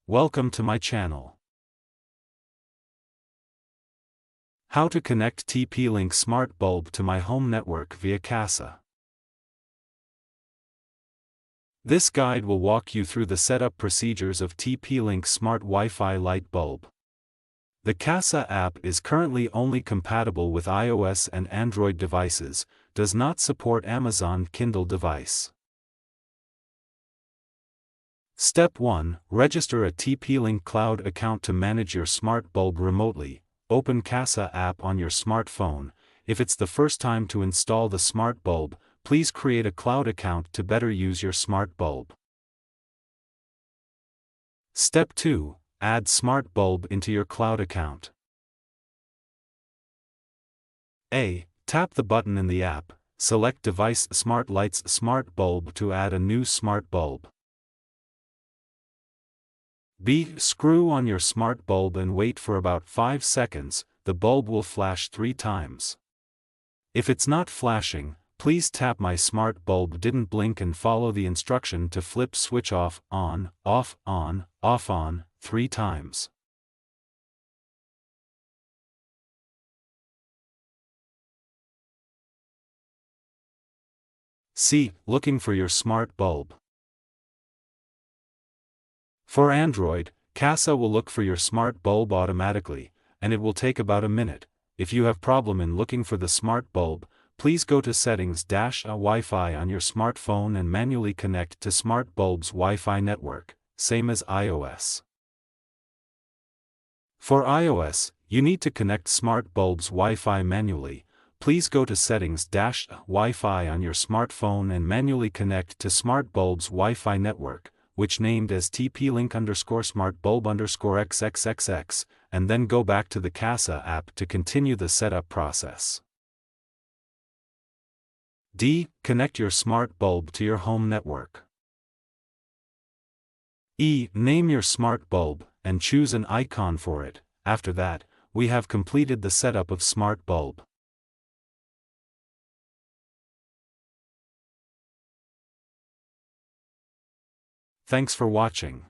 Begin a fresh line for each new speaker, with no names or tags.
Welcome to my channel. How to connect TP-Link smart bulb to my home network via Kasa. This guide will walk you through the setup procedures of TP-Link smart Wi-Fi light bulb. The Kasa app is currently only compatible with iOS and Android devices, does not support Amazon Kindle device. Step 1. Register a TP-Link Cloud account to manage your smart bulb remotely. Open Kasa app on your smartphone. If it's the first time to install the smart bulb, please create a cloud account to better use your smart bulb. Step 2. Add smart bulb into your cloud account. A. Tap the button in the app, select Device Smart Lights Smart Bulb to add a new smart bulb. B. Screw on your smart bulb and wait for about 5 seconds, the bulb will flash 3 times. If it's not flashing, please tap My smart bulb didn't blink and follow the instruction to flip switch off, on, off, on, off, on, 3 times. C. Looking for your smart bulb. For Android, Kasa will look for your smart bulb automatically, and it will take about a minute. If you have problem in looking for the smart bulb, please go to Settings-Wi-Fi on your smartphone and manually connect to smart bulb's Wi-Fi network, same as iOS. For iOS, you need to connect smart bulb's Wi-Fi manually. Please go to Settings-Wi-Fi on your smartphone and manually connect to smart bulb's Wi-Fi network, which named as TP-Link_smart bulb_XXXX, and then go back to the Kasa app to continue the setup process. D. Connect your smart bulb to your home network. E. Name your smart bulb, and choose an icon for it. After that, we have completed the setup of smart bulb. Thanks for watching.